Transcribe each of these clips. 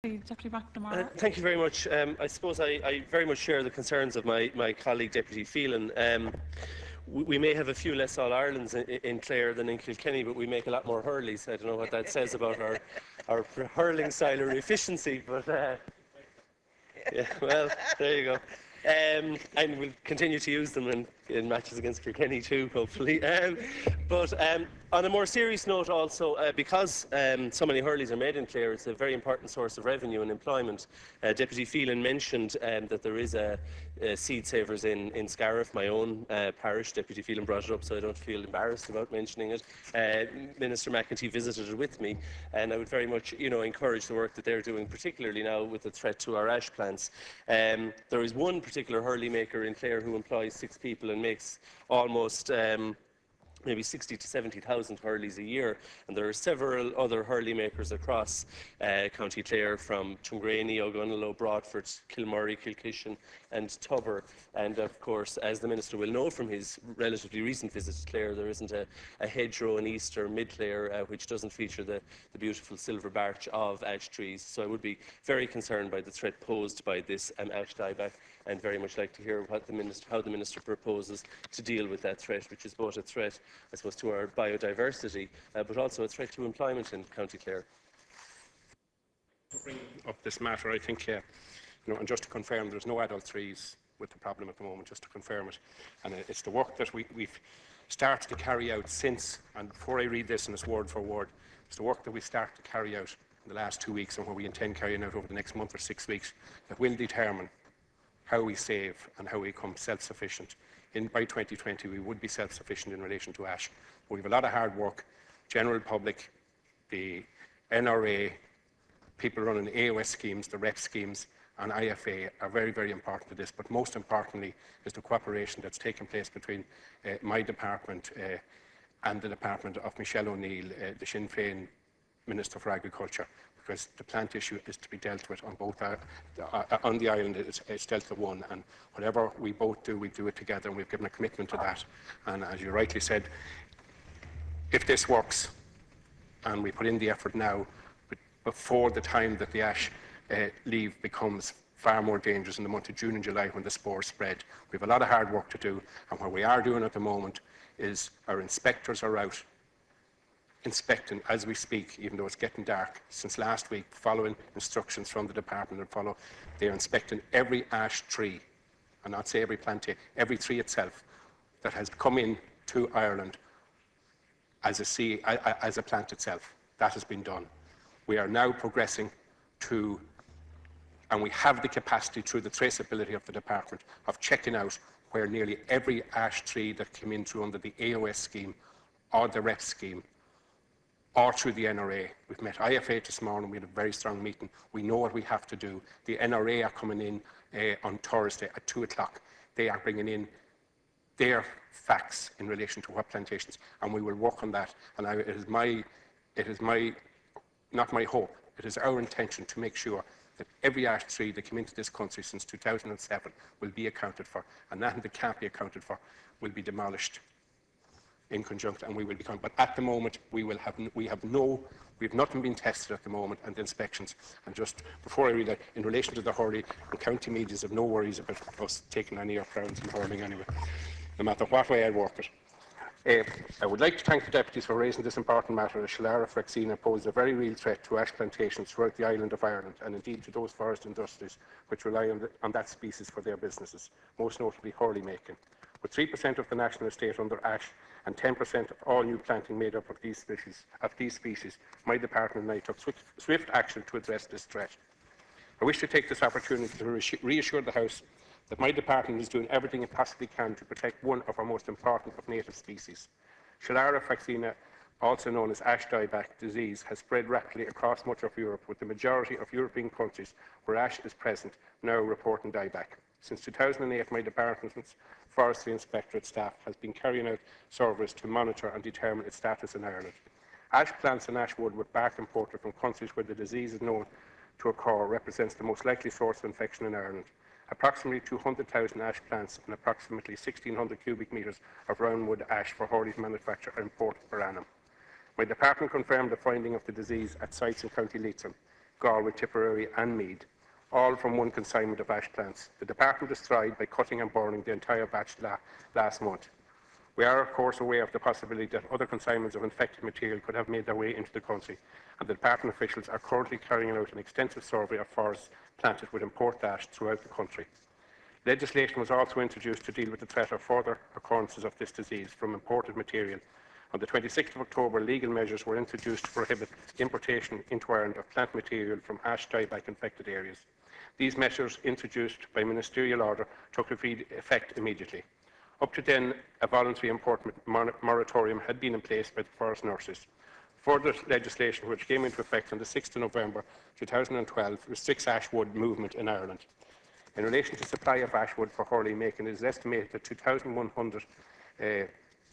Deputy McNamara. Thank you very much. I suppose I very much share the concerns of my colleague Deputy Phelan. We may have a few less All-Irelands in Clare than in Kilkenny, but we make a lot more hurleys. I don't know what that says about our hurling style or efficiency, but yeah, well, there you go. And we'll continue to use them in matches against Kilkenny too, hopefully. But on a more serious note also, because so many hurleys are made in Clare, it's a very important source of revenue and employment. Deputy Phelan mentioned that there is a Seed Savers in Scariff, my own parish. Deputy Phelan brought it up, so I don't feel embarrassed about mentioning it. Minister McEntee visited it with me, and I would very much, encourage the work that they're doing, particularly now with the threat to our ash plants. There is one particular hurley maker in Clare who employs 6 people and makes almost maybe 60 to 70,000 hurleys a year, and there are several other hurley makers across County Clare, from Tungraney, Ogonnelloe, Broadford, Kilmurray, Kilkishen and Tubber. And of course, as the Minister will know from his relatively recent visit to Clare, there isn't a hedgerow in East or Mid Clare which doesn't feature the beautiful silver barch of ash trees. So I would be very concerned by the threat posed by this ash dieback, and very much like to hear how the Minister proposes to deal with that threat, which is both a threat, I suppose, to our biodiversity, but also a threat to employment in County Clare. To bring up this matter, I think, and just to confirm, there's no adult trees with the problem at the moment, just to confirm it. And it's the work that we've started to carry out since, and before I read this and it's word for word, it's the work that we started to carry out in the last 2 weeks and what we intend carrying out over the next month or 6 weeks that will determine how we save and how we become self-sufficient. By 2020, we would be self-sufficient in relation to ash. We have a lot of hard work, general public, the NRA, people running AOS schemes, the REP schemes, and IFA are very, very important to this. But most importantly is the cooperation that's taken place between my department and the department of Michelle O'Neill, the Sinn Féin Minister for Agriculture, because the plant issue is to be dealt with on both on the island. It's dealt with one, and whatever we both do, we do it together, and we've given a commitment to that. And as you rightly said, if this works and we put in the effort now, before the time that the ash leaf becomes far more dangerous in the month of June and July when the spores spread, we have a lot of hard work to do. And what we are doing at the moment is our inspectors are out inspecting as we speak, even though it's getting dark. Since last week, following instructions from the department, they're inspecting every ash tree, and not say every plant, every tree itself that has come in to Ireland as a plant itself. That has been done. We are now progressing to, and we have the capacity through the traceability of the department of checking out where nearly every ash tree that came in through under the AOS scheme or the REP scheme or through the NRA. We've met IFA this morning. We had a very strong meeting. We know what we have to do. The NRA are coming in on Thursday at 2 o'clock. They are bringing in their facts in relation to what plantations, and we will work on that. And not my hope, it is our intention to make sure that every ash tree that came into this country since 2007 will be accounted for, and that that can't be accounted for will be demolished in conjunction, and we will become. But at the moment, we have nothing been tested at the moment, and the inspections. And just before I read that, in relation to the hurley, the county medias have no worries about us taking any of our crowns in hurling anyway, no matter what way I work it. I would like to thank the deputies for raising this important matter, as Shilara Fraxina poses a very real threat to ash plantations throughout the island of Ireland, and indeed to those forest industries which rely on that species for their businesses, most notably hurley making. With 3% of the national estate under ash and 10% of all new planting made up of these species, my department and I took swift action to address this threat. I wish to take this opportunity to reassure the House that my department is doing everything it possibly can to protect one of our most important of native species. Shilara Fraxina, also known as ash dieback disease, has spread rapidly across much of Europe, with the majority of European countries where ash is present now reporting dieback. Since 2008, my department's forestry inspectorate staff has been carrying out surveys to monitor and determine its status in Ireland. Ash plants and ash wood with bark imported from countries where the disease is known to occur represents the most likely source of infection in Ireland. Approximately 200,000 ash plants and approximately 1,600 cubic metres of roundwood ash for hurley manufacture are imported per annum. My department confirmed the finding of the disease at sites in County Leitrim. Galway, Tipperary and Meath, all from one consignment of ash plants. The department has tried by cutting and burning the entire batch last month. We are, of course, aware of the possibility that other consignments of infected material could have made their way into the country, and the department officials are currently carrying out an extensive survey of forests planted with imported ash throughout the country. Legislation was also introduced to deal with the threat of further occurrences of this disease from imported material. On the 26th of October, legal measures were introduced to prohibit importation into Ireland of plant material from ash dieback infected areas. These measures, introduced by ministerial order, took effect immediately. Up to then, a voluntary import moratorium had been in place by the forest nurses. Further legislation, which came into effect on the 6th of November 2012, restricts ash wood movement in Ireland. In relation to supply of ash wood for hurley making, it is estimated that 2,100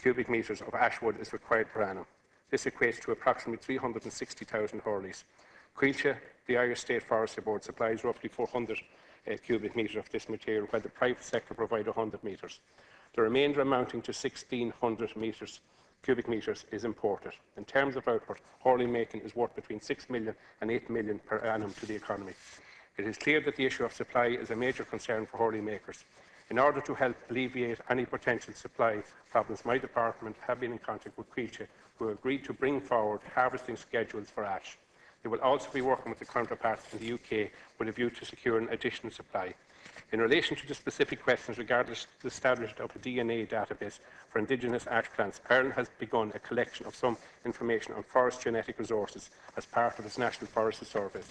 cubic metres of ash wood is required per annum. This equates to approximately 360,000 hurleys. Coillte, the Irish State Forestry Board, supplies roughly 400 cubic metres of this material, while the private sector provide 100 metres. The remainder, amounting to 1,600 cubic metres, is imported. In terms of output, hurley making is worth between 6 million and 8 million per annum to the economy. It is clear that the issue of supply is a major concern for hurley makers. In order to help alleviate any potential supply problems, my department have been in contact with Coillte, who agreed to bring forward harvesting schedules for ash. They will also be working with the counterparts in the UK with a view to securing additional supply. In relation to the specific questions regarding the establishment of a DNA database for indigenous ash plants, Ireland has begun a collection of some information on forest genetic resources as part of its National Forestry Service.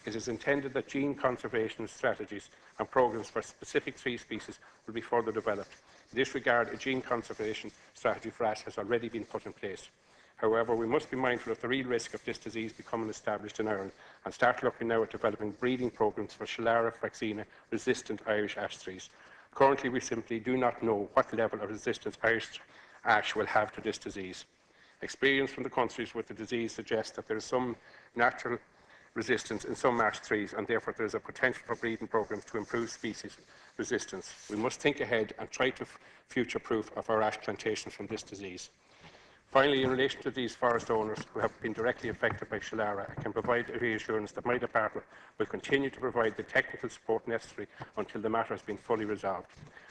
It is intended that gene conservation strategies and programmes for specific tree species will be further developed. In this regard, a gene conservation strategy for ash has already been put in place. However, we must be mindful of the real risk of this disease becoming established in Ireland and start looking now at developing breeding programmes for Scillara fraxina resistant Irish ash trees. Currently, we simply do not know what level of resistance Irish ash will have to this disease. Experience from the countries with the disease suggests that there is some natural resistance in some ash trees, and therefore there is a potential for breeding programmes to improve species resistance. We must think ahead and try to future-proof of our ash plantations from this disease. Finally, in relation to these forest owners who have been directly affected by Scillara, I can provide a reassurance that my department will continue to provide the technical support necessary until the matter has been fully resolved.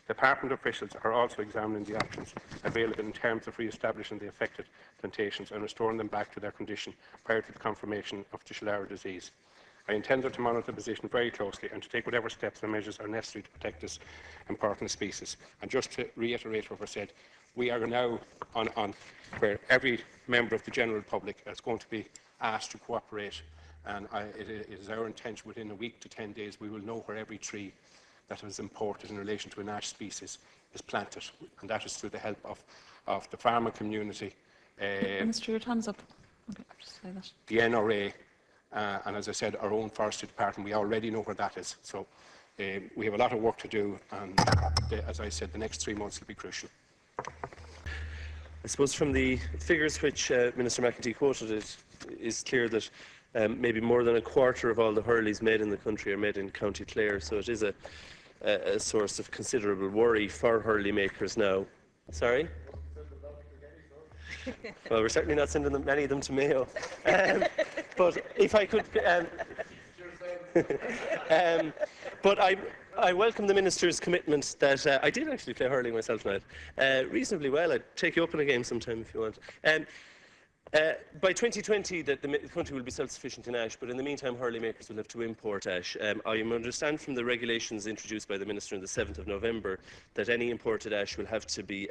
Department officials are also examining the options available in terms of re-establishing the affected plantations and restoring them back to their condition prior to the confirmation of the Scillara disease. I intend to monitor the position very closely and to take whatever steps and measures are necessary to protect this important species. And just to reiterate what was said, we are now on where every member of the general public is going to be asked to cooperate, and it is our intention within a week to 10 days we will know where every tree that is imported in relation to an ash species is planted, and that is through the help of the farmer community, Minister, your time's up. Okay, I'll just say that. the NRA, and as I said, our own forestry department. We already know where that is, so we have a lot of work to do, and as I said, the next 3 months will be crucial. I suppose from the figures which Minister McEntee quoted, it is clear that maybe more than a quarter of all the hurleys made in the country are made in County Clare, so it is a source of considerable worry for hurley makers now. Sorry? Well, we're certainly not sending many of them to Mayo. But if I could... but I welcome the Minister's commitment that I did actually play hurling myself tonight reasonably well. I'd take you up in a game sometime if you want. By 2020, the country will be self-sufficient in ash, but in the meantime, hurley makers will have to import ash. I understand from the regulations introduced by the Minister on the 7th of November that any imported ash will have to be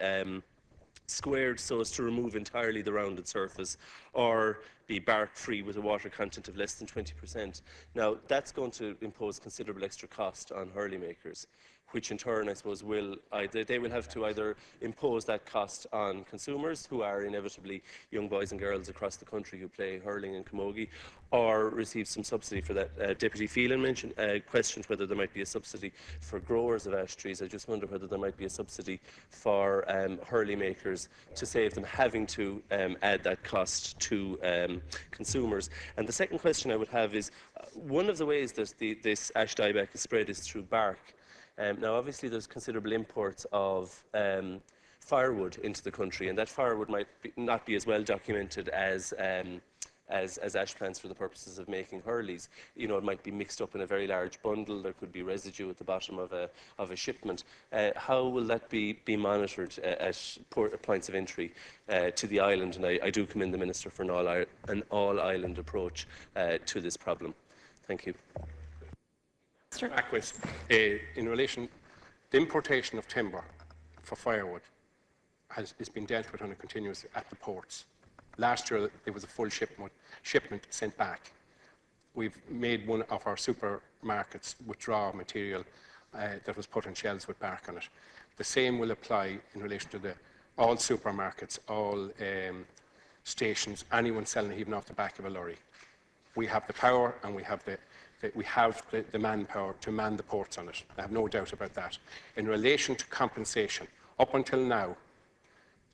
squared so as to remove entirely the rounded surface, or be bark-free with a water content of less than 20%. Now, that's going to impose considerable extra cost on hurley makers, which in turn, I suppose, they will have to either impose that cost on consumers, who are inevitably young boys and girls across the country who play hurling and camogie, or receive some subsidy for that. Deputy Phelan questioned whether there might be a subsidy for growers of ash trees. I just wonder whether there might be a subsidy for hurley makers to save them having to add that cost to consumers. And the second question I would have is, one of the ways that this ash dieback is spread is through bark. Now, obviously, there's considerable imports of firewood into the country, and that firewood might not be as well documented as as ash plants for the purposes of making hurleys. You know, it might be mixed up in a very large bundle. There could be residue at the bottom of a shipment. How will that be monitored at points of entry to the island? And I do commend the Minister for an all-island approach to this problem. Thank you. Back with, in relation, the importation of timber for firewood is being dealt with on a continuous at the ports. Last year, there was a full shipment sent back. We've made one of our supermarkets withdraw material that was put on shelves with bark on it. The same will apply in relation to all supermarkets, all stations, anyone selling even off the back of a lorry. We have the power and we have the manpower to man the ports on it. I have no doubt about that. In relation to compensation, up until now,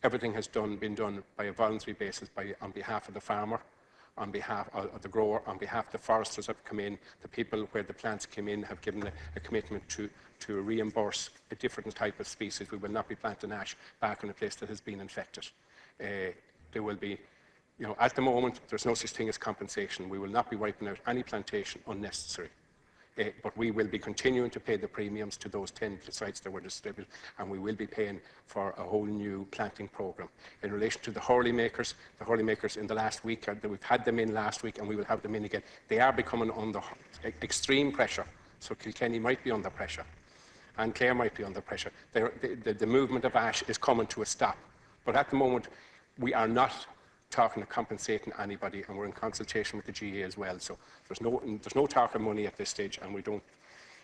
everything has been done by a voluntary basis on behalf of the farmer, on behalf of the grower, on behalf of the foresters have come in, the people where the plants came in have given a commitment to reimburse a different type of species. We will not be planting ash back in a place that has been infected. There will be, you know, at the moment, there's no such thing as compensation. We will not be wiping out any plantation unnecessary. But we will be continuing to pay the premiums to those 10 sites that were distributed, and we will be paying for a whole new planting programme. In relation to the hurley makers in the last week, we've had them in last week and we will have them in again. They are becoming under extreme pressure, so Kilkenny might be under pressure and Clare might be under pressure. The movement of ash is coming to a stop, but at the moment we are not talking of compensating anybody, and we're in consultation with the GA as well. So there's no talk of money at this stage, and we don't.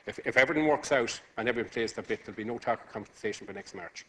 If everything works out and everyone plays their bit, there'll be no talk of compensation for next March.